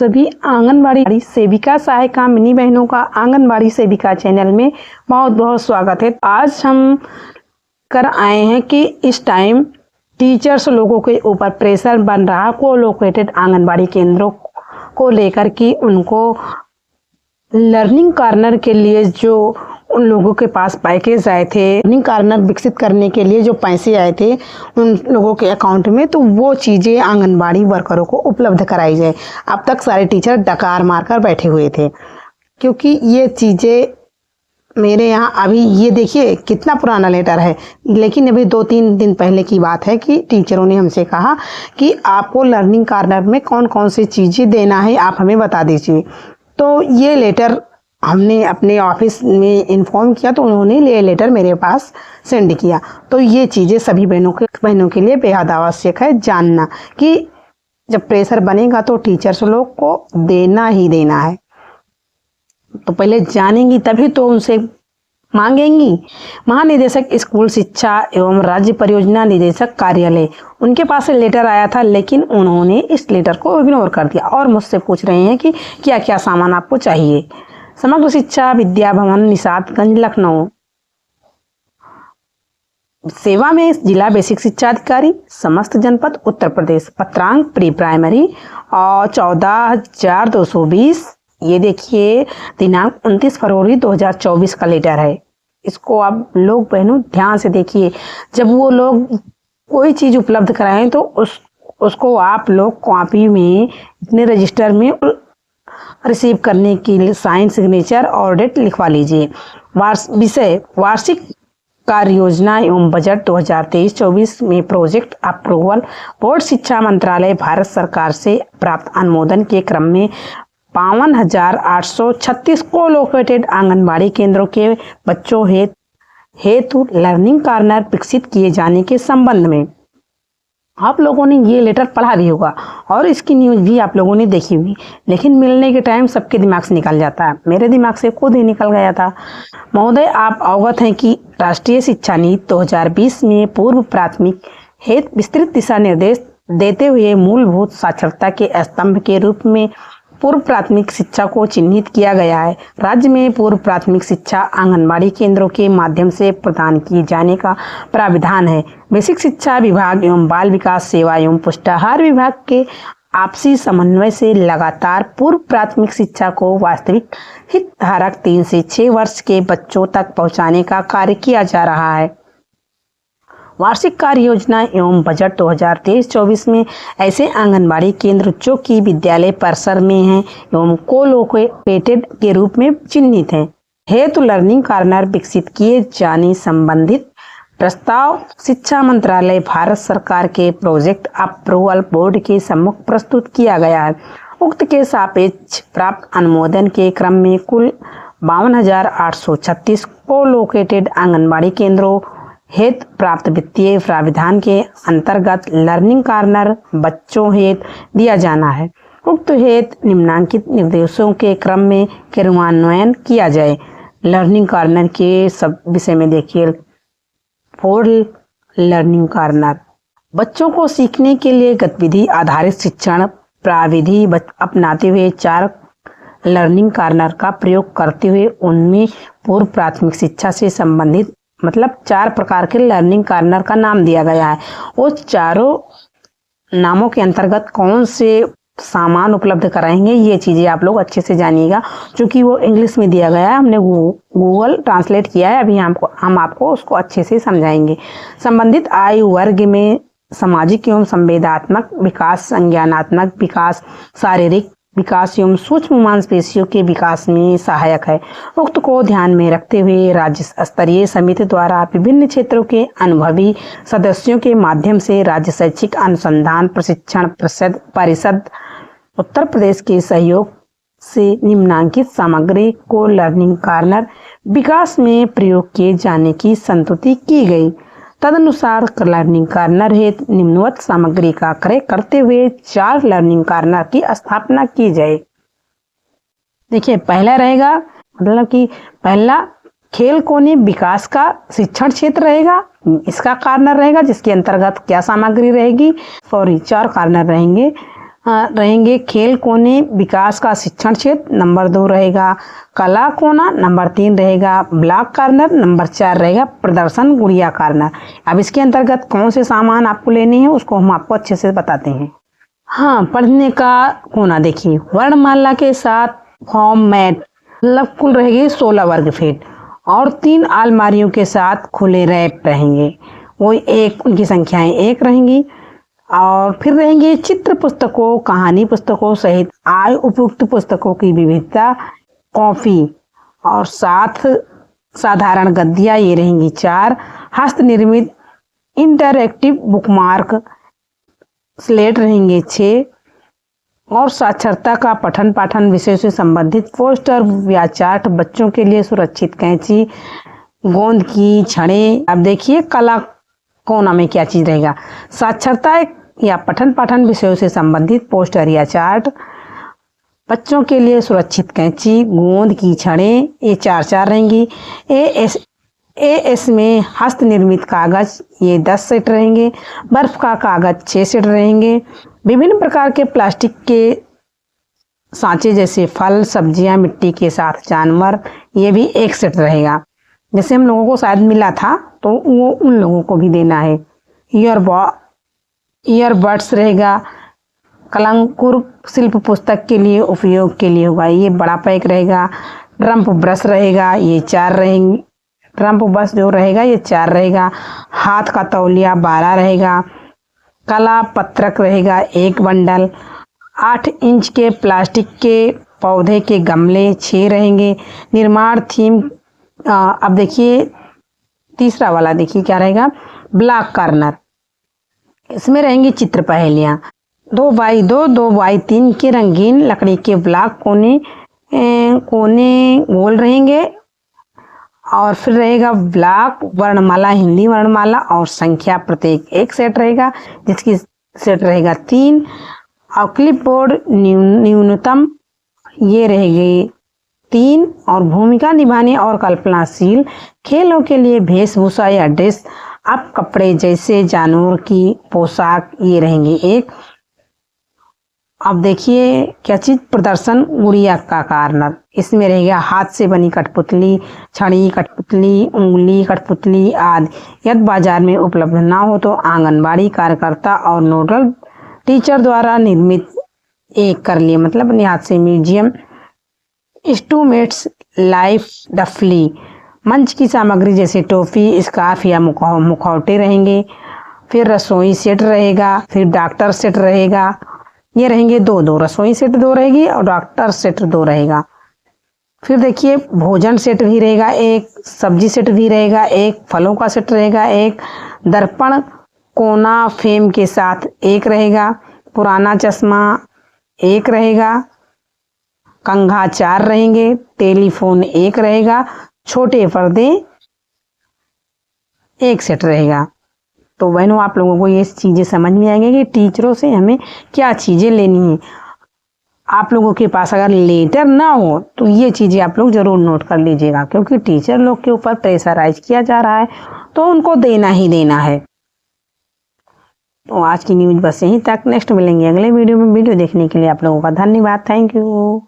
सभी आंगनबाड़ी सेविका सहायिका मिनी बहनों का आंगनबाड़ी सेविका चैनल में बहुत बहुत स्वागत है। आज हम कर आए हैं कि इस टाइम टीचर्स लोगों के ऊपर प्रेशर बन रहा है कोलोकेटेड आंगनबाड़ी केंद्रों को लेकर कि उनको लर्निंग कॉर्नर के लिए जो उन लोगों के पास पैकेज आए थे, लर्निंग कॉर्नर विकसित करने के लिए जो पैसे आए थे उन लोगों के अकाउंट में, तो वो चीज़ें आंगनबाड़ी वर्करों को उपलब्ध कराई जाए। अब तक सारे टीचर डकार मारकर बैठे हुए थे क्योंकि ये चीज़ें मेरे यहाँ अभी ये देखिए कितना पुराना लेटर है, लेकिन अभी 2-3 दिन पहले की बात है कि टीचरों ने हमसे कहा कि आपको लर्निंग कॉर्नर में कौन कौन सी चीज़ें देना है, आप हमें बता दीजिए। तो ये लेटर हमने अपने ऑफिस में इन्फॉर्म किया तो उन्होंने ये लेटर मेरे पास सेंड किया। तो ये चीज़ें सभी बहनों के लिए बेहद आवश्यक है जानना कि जब प्रेशर बनेगा तो टीचर्स लोग को देना ही देना है। तो पहले जानेंगी तभी तो उनसे मांगेंगी। महानिदेशक स्कूल शिक्षा एवं राज्य परियोजना निदेशक कार्यालय, उनके पास से लेटर आया था, लेकिन उन्होंने इस लेटर को इग्नोर कर दिया और मुझसे पूछ रहे हैं कि क्या क्या सामान आपको चाहिए। समग्र शिक्षा विद्या भवन निशातगंज लखनऊ सेवा में जिला बेसिक शिक्षा अधिकारी समस्त जनपद उत्तर प्रदेश, पत्रांक प्री प्राइमरी और 14,220। ये देखिए दिनांक 29 फरवरी 2024 का लेटर है। इसको आप लोग बहनों ध्यान से देखिए। जब वो लोग कोई चीज़ उपलब्ध कराएं तो उसको आप लोग कॉपी में अपने रजिस्टर में रिसीव करने के लिए साइन, सिग्नेचर और डेट लिखवा लीजिए। विषय वार्षिक कार्य योजना एवं बजट 2023-24 में प्रोजेक्ट अप्रूवल बोर्ड शिक्षा मंत्रालय भारत सरकार से प्राप्त अनुमोदन के क्रम में 52,836 कोलोकेटेड आंगनबाड़ी केंद्रों के बच्चों हेतु लर्निंग कॉर्नर विकसित किए जाने के संबंध में आप लोगों ने ये लेटर पढ़ा भी होगा और इसकी न्यूज़ भी आप लोगों ने देखी होगी, लेकिन मिलने के टाइम सबके दिमाग से निकल जाता है। मेरे दिमाग से खुद ही निकल गया था। महोदय, आप अवगत हैं कि राष्ट्रीय शिक्षा नीति 2020 में पूर्व प्राथमिक हेतु विस्तृत दिशा निर्देश देते हुए मूलभूत साक्षरता के स्तंभ के रूप में पूर्व प्राथमिक शिक्षा को चिन्हित किया गया है। राज्य में पूर्व प्राथमिक शिक्षा आंगनबाड़ी केंद्रों के माध्यम से प्रदान किए जाने का प्राविधान है। बेसिक शिक्षा विभाग एवं बाल विकास सेवा एवं पुष्टाहार विभाग के आपसी समन्वय से लगातार पूर्व प्राथमिक शिक्षा को वास्तविक हितधारक 3 से 6 वर्ष के बच्चों तक पहुंचाने का कार्य किया जा रहा है। वार्षिक कार्य योजना एवं बजट 2023-24 में ऐसे आंगनबाड़ी केंद्र जो कि विद्यालय परिसर में हैं एवं कोलोकेटेड के रूप में चिन्हित हैं हेतु लर्निंग कॉर्नर विकसित किए जाने संबंधित प्रस्ताव शिक्षा मंत्रालय भारत सरकार के प्रोजेक्ट अप्रूवल बोर्ड के सम्मुख प्रस्तुत किया गया है। उक्त के सापेक्ष प्राप्त अनुमोदन के क्रम में कुल 52,836 कोलोकेटेड आंगनबाड़ी केंद्रों हेतु प्राप्त वित्तीय प्राविधान के अंतर्गत लर्निंग कॉर्नर बच्चों हेतु दिया जाना है। उक्त हेतु निम्नांकित निर्देशों के क्रम में क्रियान्वयन किया जाए। लर्निंग कॉर्नर के सब विषय में देखिए। फॉर लर्निंग कॉर्नर बच्चों को सीखने के लिए गतिविधि आधारित शिक्षण प्रविधि अपनाते हुए 4 लर्निंग कॉर्नर का प्रयोग करते हुए उनमें पूर्व प्राथमिक शिक्षा से संबंधित 4 प्रकार के लर्निंग कॉर्नर का नाम दिया गया है। वो चारों नामों के अंतर्गत कौन से सामान उपलब्ध कराएंगे ये चीज़ें आप लोग अच्छे से जानिएगा, क्योंकि वो इंग्लिश में दिया गया है। हमने गूगल ट्रांसलेट किया है, अभी हम आपको उसको अच्छे से समझाएंगे। संबंधित आयु वर्ग में सामाजिक एवं संवेदनात्मक विकास, संज्ञानात्मक विकास, शारीरिक विकास एवं सूक्ष्म मांसपेशियों के विकास में सहायक है। उक्त को ध्यान में रखते हुए राज्य स्तरीय समिति द्वारा विभिन्न क्षेत्रों के अनुभवी सदस्यों के माध्यम से राज्य शैक्षिक अनुसंधान प्रशिक्षण परिषद उत्तर प्रदेश के सहयोग से निम्नांकित सामग्री को लर्निंग कॉर्नर विकास में प्रयोग किए जाने की संस्तुति की गई। तदनुसार लर्निंग कॉर्नर हेतु निम्नवत सामग्री का क्रय करते हुए 4 लर्निंग कॉर्नर की स्थापना की जाए। देखिए, पहला रहेगा कि पहला खेल कोने विकास का शिक्षण क्षेत्र रहेगा, इसका कॉर्नर रहेगा जिसके अंतर्गत क्या सामग्री रहेगी। 4 कॉर्नर रहेंगे। रहेंगे खेल कोने विकास का शिक्षण क्षेत्र, नंबर 2 रहेगा कला कोना, नंबर 3 रहेगा ब्लॉक कॉर्नर, नंबर 4 रहेगा प्रदर्शन गुड़िया कॉर्नर। अब इसके अंतर्गत कौन से सामान आपको लेने हैं उसको हम आपको अच्छे से बताते हैं। हाँ, पढ़ने का कोना देखिए, वर्णमाला के साथ फॉर्म मैट मतलब कुल रहेगी 16 वर्ग फीट और 3 अलमारियों के साथ खुले रैक रहेंगे, वो एक उनकी संख्याएं 1 रहेंगी। और फिर रहेंगे चित्र पुस्तकों, कहानी पुस्तकों सहित आय उपयुक्त पुस्तकों की विविधता, कॉपी और 7 साधारण गद्दियाँ ये रहेंगी 4, हस्त निर्मित इंटरैक्टिव बुकमार्क स्लेट रहेंगे 6 और साक्षरता का पठन पाठन विषय से संबंधित पोस्टर या चार्ट, बच्चों के लिए सुरक्षित कैंची, गोंद की छड़ें। अब देखिए कला कोना में क्या चीज रहेगा, साक्षरता या पठन पाठन विषयों से संबंधित पोस्टर या चार्ट, बच्चों के लिए सुरक्षित कैंची, गोंद की छड़ें ये 4 रहेंगी। एएस में हस्त निर्मित कागज ये 10 सेट रहेंगे, बर्फ का कागज 6 सेट रहेंगे, विभिन्न प्रकार के प्लास्टिक के सांचे जैसे फल सब्जियां, मिट्टी के साथ जानवर ये भी 1 सेट रहेगा। जैसे हम लोगों को शायद मिला था तो वो उन लोगों को भी देना है। ईयरबड्स रहेगा, कलंकुर शिल्प पुस्तक के लिए उपयोग के लिए होगा, ये बड़ा पैक रहेगा। ड्रम्प ब्रश रहेगा, ये 4 रहेंगे, ड्रम्प ब्रश जो रहेगा ये 4 रहेगा। हाथ का तौलिया 12 रहेगा। कला पत्रक रहेगा 1 बंडल। 8 इंच के प्लास्टिक के पौधे के गमले 6 रहेंगे। निर्माण थीम अब देखिए तीसरा वाला देखिए क्या रहेगा, ब्लॉक कॉर्नर, इसमें रहेंगी चित्र पहेलियाँ 2x2 2x3 के रंगीन लकड़ी के ब्लॉक कोने गोल रहेंगे। और फिर रहेगा ब्लॉक वर्णमाला, हिंदी वर्णमाला और संख्या प्रत्येक 1 सेट रहेगा, जिसकी सेट रहेगा 3। और क्लिपबोर्ड न्यूनतम ये रहेगी 3। और भूमिका निभाने और कल्पनाशील खेलों के लिए वेशभूषा या ड्रेस अब कपड़े जैसे जानवर की पोशाक ये रहेंगे 1। अब देखिए क्या चीज, प्रदर्शन गुड़िया का कॉर्नर, इसमें रहेगा हाथ से बनी कठपुतली, छड़ी कठपुतली, उंगली कठपुतली आदि। यदि बाजार में उपलब्ध ना हो तो आंगनबाड़ी कार्यकर्ता और नोडल टीचर द्वारा निर्मित एक कर लिए, मतलब अपने हाथ से। म्यूजियम इंस्ट्रूमेंट्स लाइफ डफली, मंच की सामग्री जैसे टोपी, स्कार्फ या मुखौटे रहेंगे। फिर रसोई सेट रहेगा, फिर डॉक्टर सेट रहेगा, ये रहेंगे 2 रसोई सेट 2 रहेगी और डॉक्टर सेट 2 रहेगा। फिर देखिए भोजन सेट भी रहेगा 1, सब्जी सेट भी रहेगा 1, फलों का सेट रहेगा 1, दर्पण कोना फ्रेम के साथ 1 रहेगा, पुराना चश्मा 1 रहेगा, कंघा 4 रहेंगे, टेलीफोन 1 रहेगा, छोटे पर्दे 1 सेट रहेगा। तो बहनों आप लोगों को ये चीज़ें समझ में आएंगी कि टीचरों से हमें क्या चीज़ें लेनी है। आप लोगों के पास अगर लेटर ना हो तो ये चीज़ें आप लोग ज़रूर नोट कर लीजिएगा, क्योंकि टीचर लोग के ऊपर प्रेशराइज किया जा रहा है तो उनको देना ही देना है। तो आज की न्यूज़ बस यहीं तक, नेक्स्ट मिलेंगे अगले वीडियो में। वीडियो देखने के लिए आप लोगों का धन्यवाद, थैंक यू।